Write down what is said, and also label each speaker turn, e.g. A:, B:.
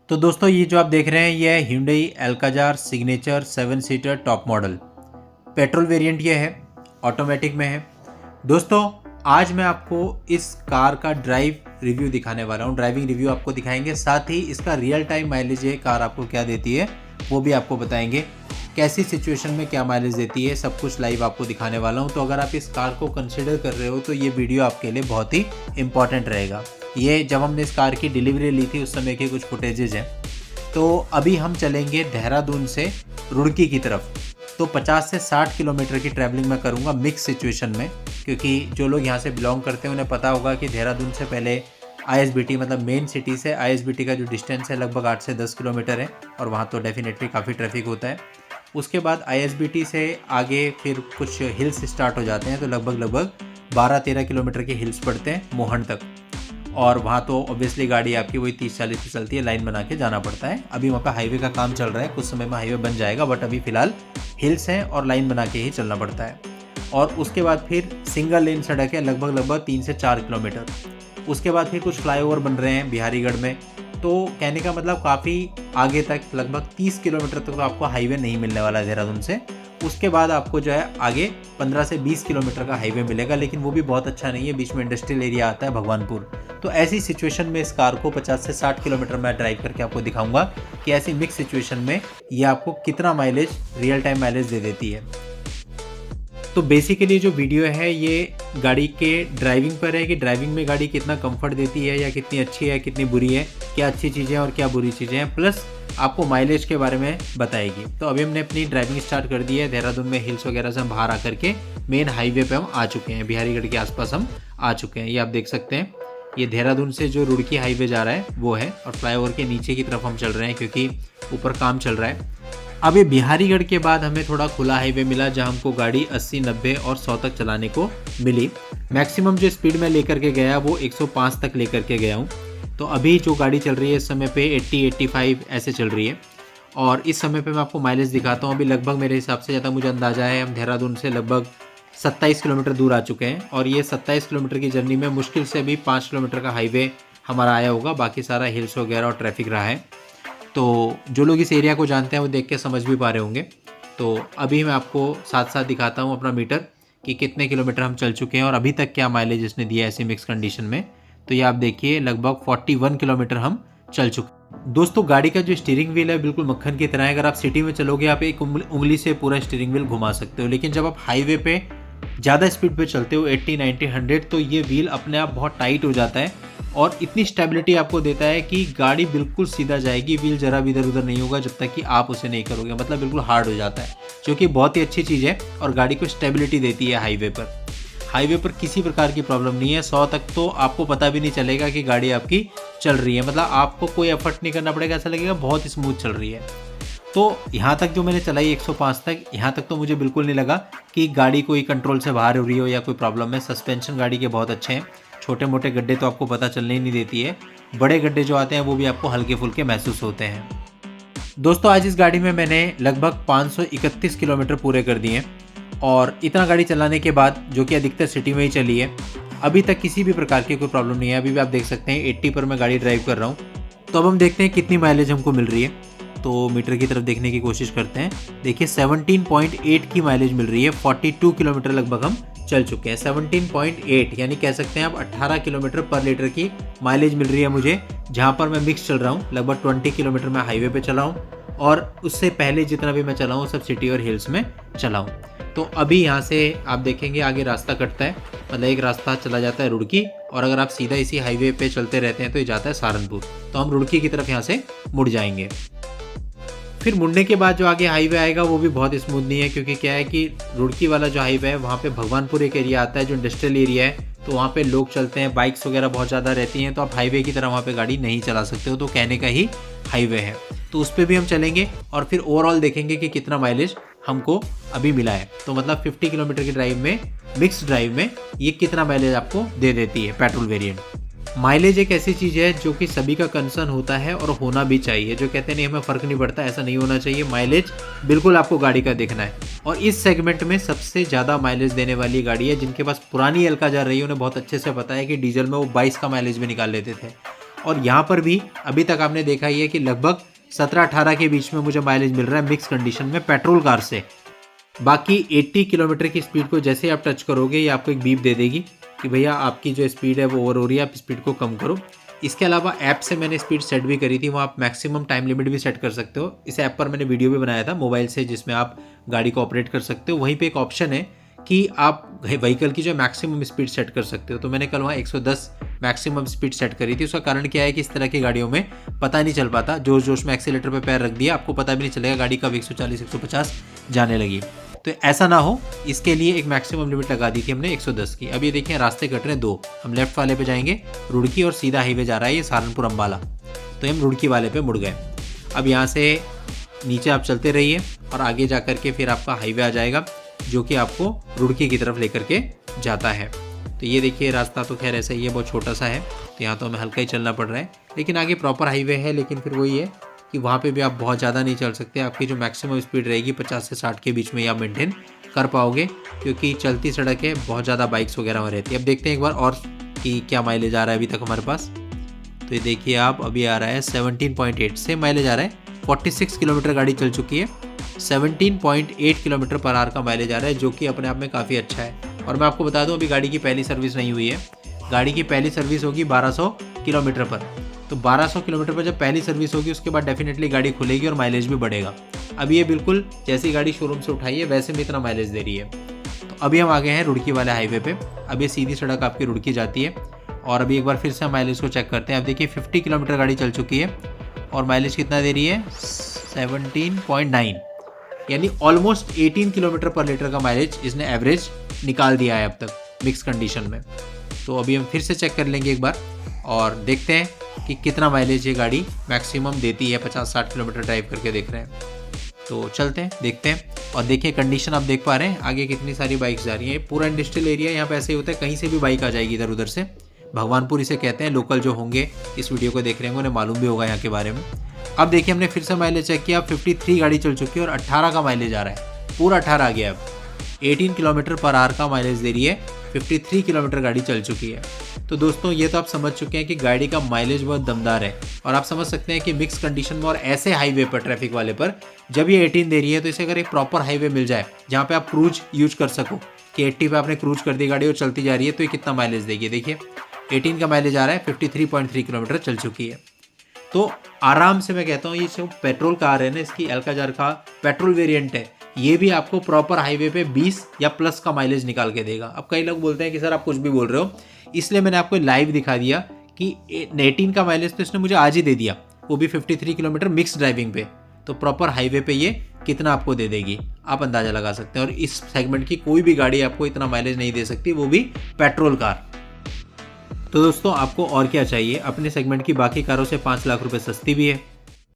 A: तो दोस्तों ये जो आप देख रहे हैं ये है Hyundai Alcazar signature 7 seater top model. Petrol variant ये है, ऑटोमेटिक में है। दोस्तों आज मैं आपको इस कार का ड्राइव रिव्यू दिखाने वाला हूँ, ड्राइविंग रिव्यू आपको दिखाएंगे, साथ ही इसका रियल टाइम माइलेज ये कार आपको क्या देती है वो भी आपको बताएंगे, कैसी सिचुएशन में क्या माइलेज देती है, सब कुछ लाइव आपको दिखाने वाला हूँ। तो अगर आप इस कार को कंसिडर कर रहे हो तो ये वीडियो आपके लिए बहुत ही इंपॉर्टेंट रहेगा। ये जब हमने इस कार की डिलीवरी ली थी उस समय के कुछ फुटेजेज हैं। तो अभी हम चलेंगे देहरादून से रुड़की की तरफ। तो 50 से 60 किलोमीटर की ट्रैवलिंग मैं करूँगा मिक्स सिचुएशन में, क्योंकि जो लोग यहाँ से बिलोंग करते हैं उन्हें पता होगा कि देहरादून से पहले ISBT मतलब मेन सिटी से ISBT का जो डिस्टेंस है लगभग 8 से 10 किलोमीटर है, और वहाँ तो डेफिनेटली काफ़ी ट्रैफिक होता है। उसके बाद ISBT से आगे फिर कुछ हिल्स स्टार्ट हो जाते हैं, तो लगभग 12-13 किलोमीटर के हिल्स पड़ते हैं मोहन तक, और वहाँ तो ऑब्वियसली गाड़ी आपकी वही 30-40 पे चलती है, लाइन बना के जाना पड़ता है। अभी वहाँ पे हाईवे का काम चल रहा है, कुछ समय में हाईवे बन जाएगा, बट अभी फ़िलहाल हिल्स हैं और लाइन बना के ही चलना पड़ता है। और उसके बाद फिर सिंगल लेन सड़क है लगभग 3 से 4 किलोमीटर। उसके बाद फिर कुछ फ्लाईओवर बन रहे हैं बिहारीगढ़ में, तो कहने का मतलब काफ़ी आगे तक लगभग 30 किलोमीटर तक तो आपको हाईवे नहीं मिलने वाला है देहरादून से। उसके बाद आपको जो है आगे 15 से 20 किलोमीटर का हाईवे मिलेगा, लेकिन वो भी बहुत अच्छा नहीं है, बीच में इंडस्ट्रियल एरिया आता है भगवानपुर। तो ऐसी सिचुएशन में इस कार को 50 से 60 किलोमीटर मैं ड्राइव करके आपको दिखाऊंगा कि ऐसी मिक्स सिचुएशन में ये आपको कितना माइलेज, रियल टाइम माइलेज दे देती है। तो बेसिकली जो वीडियो है ये गाड़ी के ड्राइविंग पर है कि ड्राइविंग में गाड़ी कितना कंफर्ट देती है, या कितनी अच्छी है कितनी बुरी है, क्या अच्छी चीज़ें और क्या बुरी चीज़ें हैं, प्लस आपको माइलेज के बारे में बताएगी। तो अभी हमने अपनी ड्राइविंग स्टार्ट कर दी है। देहरादून में हिल्स वगैरह से हम बाहर आकर के मेन हाईवे पे हम आ चुके हैं, बिहारीगढ़ के आसपास हम आ चुके हैं। ये आप देख सकते हैं, ये देहरादून से जो रुड़की हाईवे जा रहा है वो है, और फ्लाईओवर के नीचे की तरफ हम चल रहे हैं क्योंकि ऊपर काम चल रहा है। अब ये बिहारीगढ़ के बाद हमें थोड़ा खुला हाईवे मिला, जहां हमको गाड़ी 80, 90 और 100 तक चलाने को मिली। मैक्सिमम जो स्पीड में लेकर के गया वो 105 तक लेकर के गया हूँ। तो अभी जो गाड़ी चल रही है इस समय पे 80, 85 ऐसे चल रही है। और इस समय पे मैं आपको माइलेज दिखाता हूँ। अभी लगभग मेरे हिसाब से, ज़्यादा मुझे अंदाज़ा है, हम देहरादून से लगभग 27 किलोमीटर दूर आ चुके हैं, और ये 27 किलोमीटर की जर्नी में मुश्किल से अभी 5 किलोमीटर का हाईवे हमारा आया होगा, बाकी सारा हिल्स वगैरह और ट्रैफिक रहा है। तो जो लोग इस एरिया को जानते हैं वो देख के समझ भी पा रहे होंगे। तो अभी मैं आपको साथ साथ दिखाता हूँ अपना मीटर कि कितने किलोमीटर हम चल चुके हैं और अभी तक क्या माइलेज इसने दिया है ऐसी मिक्स कंडीशन में। तो ये आप देखिए लगभग 41 किलोमीटर हम चल चुके हैं। दोस्तों गाड़ी का जो स्टीयरिंग व्हील है बिल्कुल मक्खन की तरह है। अगर आप सिटी में चलोगे आप एक उंगली से पूरा स्टीयरिंग व्हील घुमा सकते हो, लेकिन जब आप हाईवे पे ज़्यादा स्पीड पे चलते हो 80, 90, 100, तो ये व्हील अपने आप बहुत टाइट हो जाता है और इतनी स्टेबिलिटी आपको देता है कि गाड़ी बिल्कुल सीधा जाएगी, व्हील जरा भी इधर उधर नहीं होगा जब तक कि आप उसे नहीं करोगे, मतलब बिल्कुल हार्ड हो जाता है, जो कि बहुत ही अच्छी चीज़ है और गाड़ी को स्टेबिलिटी देती है हाईवे पर। हाईवे पर किसी प्रकार की प्रॉब्लम नहीं है, 100 तक तो आपको पता भी नहीं चलेगा कि गाड़ी आपकी चल रही है, मतलब आपको कोई एफर्ट नहीं करना पड़ेगा, ऐसा लगेगा बहुत स्मूथ चल रही है। तो यहाँ तक जो मैंने चलाई 105 तक, यहाँ तक तो मुझे बिल्कुल नहीं लगा कि गाड़ी कोई कंट्रोल से बाहर हो रही हो या कोई प्रॉब्लम है। सस्पेंशन गाड़ी के बहुत अच्छे हैं, छोटे मोटे गड्ढे तो आपको पता चलने ही नहीं देती है, बड़े गड्ढे जो आते हैं वो भी आपको हल्के फुल्के महसूस होते हैं। दोस्तों आज इस गाड़ी में मैंने लगभग 531 किलोमीटर पूरे कर दिए, और इतना गाड़ी चलाने के बाद, जो कि अधिकतर सिटी में ही चली है, अभी तक किसी भी प्रकार की कोई प्रॉब्लम नहीं है। अभी भी आप देख सकते हैं 80 पर मैं गाड़ी ड्राइव कर रहा हूँ। तो अब हम देखते हैं कितनी माइलेज हमको मिल रही है, तो मीटर की तरफ देखने की कोशिश करते हैं। देखिए 17.8 की माइलेज मिल रही है, 42 किलोमीटर लगभग हम चल चुके हैं। 17.8 यानी कह सकते हैं अब 18 किलोमीटर पर लीटर की माइलेज मिल रही है मुझे, जहाँ पर मैं मिक्स चल रहा हूँ। लगभग 20 किलोमीटर मैं हाईवे पे चला हूँ, और उससे पहले जितना भी मैं चला हूँ सब सिटी और हिल्स में चला हूँ। तो अभी यहाँ से आप देखेंगे आगे रास्ता कटता है, मतलब एक रास्ता चला जाता है रुड़की, और अगर आप सीधा इसी हाईवे पे चलते रहते हैं तो ये जाता है सहारनपुर। तो हम रुड़की की तरफ यहाँ से मुड़ जाएंगे। फिर मुड़ने के बाद जो आगे हाईवे आएगा वो भी बहुत स्मूथ नहीं है, क्योंकि क्या है कि रुड़की वाला जो हाईवे है वहाँ पे भगवानपुर एक एरिया आता है जो इंडस्ट्रियल एरिया है, तो वहाँ पे लोग चलते हैं, बाइक्स वगैरह बहुत ज़्यादा रहती हैं, तो आप हाईवे की तरह वहाँ पे गाड़ी नहीं चला सकते हो, तो कहने का ही हाईवे है। तो उस पर भी हम चलेंगे और फिर ओवरऑल देखेंगे कि कितना माइलेज हमको अभी मिला है। तो मतलब 50 किलोमीटर की ड्राइव में, मिक्स ड्राइव में, ये कितना माइलेज आपको दे देती है पेट्रोल वेरिएंट। माइलेज एक ऐसी चीज़ है जो कि सभी का कंसर्न होता है और होना भी चाहिए। जो कहते हैं नहीं हमें फ़र्क नहीं पड़ता, ऐसा नहीं होना चाहिए। माइलेज बिल्कुल आपको गाड़ी का देखना है, और इस सेगमेंट में सबसे ज़्यादा माइलेज देने वाली गाड़ी है। जिनके पास पुरानी अल्काजार रही है उन्हें बहुत अच्छे से पता है कि डीजल में वो 22 का माइलेज भी निकाल लेते थे, और यहाँ पर भी अभी तक आपने देखा ही है कि लगभग 17-18 के बीच में मुझे माइलेज मिल रहा है मिक्स कंडीशन में पेट्रोल कार से। बाकी 80 किलोमीटर की स्पीड को जैसे आप टच करोगे ये आपको एक बीप दे देगी कि भैया आपकी जो स्पीड है वो ओवर हो रही है, आप स्पीड को कम करो। इसके अलावा ऐप से मैंने स्पीड सेट भी करी थी, वहाँ आप मैक्सिमम टाइम लिमिट भी सेट कर सकते हो। इस ऐप पर मैंने वीडियो भी बनाया था मोबाइल से जिसमें आप गाड़ी को ऑपरेट कर सकते हो। वहीं पे एक ऑप्शन है कि आप व्हीकल की जो मैक्सिमम स्पीड सेट कर सकते हो। तो मैंने कल वहाँ 110 मैक्सिमम स्पीड सेट करी थी। उसका कारण क्या है कि इस तरह की गाड़ियों में पता नहीं चल पाता, जोश जोश में एक्सीलेटर पे पैर रख दिया, आपको पता भी नहीं चलेगा गाड़ी कब 140-150 जाने लगी। तो ऐसा ना हो इसके लिए एक मैक्सिमम लिमिट लगा दी थी हमने 110 की। अब ये देखिए रास्ते कट रहे हैं 2, हम लेफ्ट वाले पे जाएंगे रुड़की और सीधा हाईवे जा रहा है ये सहारनपुर अम्बाला, तो हम रुड़की वाले पे मुड़ गए। अब यहाँ से नीचे आप चलते रहिए और आगे जा कर के फिर आपका हाईवे आ जाएगा जो कि आपको रुड़की की तरफ लेकर के जाता है। तो ये देखिए रास्ता तो खैर ऐसा ही है, बहुत छोटा सा है, तो यहाँ तो हमें हल्का ही चलना पड़ रहा है, लेकिन आगे प्रॉपर हाईवे है। लेकिन फिर वही है कि वहाँ पे भी आप बहुत ज़्यादा नहीं चल सकते, आपकी जो मैक्सिमम स्पीड रहेगी 50 से 60 के बीच में आप मेंटेन कर पाओगे, क्योंकि चलती सड़क है, बहुत ज़्यादा बाइक्स वगैरह में रहती है। अब देखते हैं एक बार और कि क्या माइलेज आ रहा है अभी तक हमारे पास। तो ये देखिए आप अभी आ रहा है 17.8 से माइलेज आ रहा है। 46 किलोमीटर गाड़ी चल चुकी है, 17.8 किलोमीटर पर आवर का माइलेज आ रहा है, जो कि अपने आप में काफ़ी अच्छा है। और मैं आपको बता दूं अभी गाड़ी की पहली सर्विस नहीं हुई है, गाड़ी की पहली सर्विस होगी 1200 किलोमीटर पर। तो 1200 किलोमीटर पर जब पहली सर्विस होगी उसके बाद डेफिनेटली गाड़ी खुलेगी और माइलेज भी बढ़ेगा। अब ये बिल्कुल जैसी गाड़ी शोरूम से उठाई है वैसे में इतना माइलेज दे रही है। तो अभी हम आ गए हैं रुड़की वाले हाईवे पे। अब ये सीधी सड़क आपकी रुड़की जाती है और अभी एक बार फिर से हम माइलेज को चेक करते हैं। अब देखिए 50 किलोमीटर गाड़ी चल चुकी है और माइलेज कितना दे रही है 17.9, यानी ऑलमोस्ट 18 किलोमीटर पर लीटर का माइलेज इसने एवरेज निकाल दिया है अब तक मिक्स कंडीशन में। तो अभी हम फिर से चेक कर लेंगे एक बार और देखते हैं कि कितना माइलेज ये गाड़ी मैक्सिमम देती है। 50-60 किलोमीटर ड्राइव करके देख रहे हैं, तो चलते हैं देखते हैं। और देखिए कंडीशन आप देख पा रहे हैं आगे कितनी सारी बाइक्स जा रही हैं। पूरा इंडस्ट्रियल एरिया यहाँ पे ऐसे ही होता है, कहीं से भी बाइक आ जाएगी इधर उधर से। भगवानपुर इसे कहते हैं, लोकल जो होंगे इस वीडियो को देख रहे होंगे उन्हें मालूम भी होगा यहाँ के बारे में। अब देखिए हमने फिर से माइलेज चेक किया, 53 गाड़ी चल चुकी है और 18 का माइलेज आ रहा है, पूरा 18 आ गया। अब 18 किलोमीटर पर आवर का माइलेज दे रही है, 53 किलोमीटर गाड़ी चल चुकी है। तो दोस्तों ये तो आप समझ चुके हैं कि गाड़ी का माइलेज बहुत दमदार है। और आप समझ सकते हैं कि मिक्स कंडीशन में और ऐसे हाईवे पर, ट्रैफिक वाले पर जब ये 18 दे रही है, तो इसे अगर एक प्रॉपर हाईवे मिल जाए जहाँ पे आप क्रूज यूज कर सको कि 80 पे आपने क्रूज कर दी गाड़ी और चलती जा रही है, तो ये कितना माइलेज देगी। देखिए 18 का माइलेज आ रहा है, 53.3 किलोमीटर चल चुकी है। तो आराम से मैं कहता हूँ ये जो पेट्रोल कार है ना, इसकी एल्काजार का पेट्रोल वेरिएंट है, ये भी आपको प्रॉपर हाईवे पे 20 या प्लस का माइलेज निकाल के देगा। अब कई लोग बोलते हैं कि सर आप कुछ भी बोल रहे हो, इसलिए मैंने आपको लाइव दिखा दिया कि 18 का माइलेज तो इसने मुझे आज ही दे दिया, वो भी 53 किलोमीटर मिक्स ड्राइविंग पे। तो प्रॉपर हाईवे पे ये कितना आपको दे देगी आप अंदाजा लगा सकते हैं। और इस सेगमेंट की कोई भी गाड़ी आपको इतना माइलेज नहीं दे सकती, वो भी पेट्रोल कार। तो दोस्तों आपको और क्या चाहिए, अपने सेगमेंट की बाकी कारों से 5 लाख रुपए सस्ती भी है,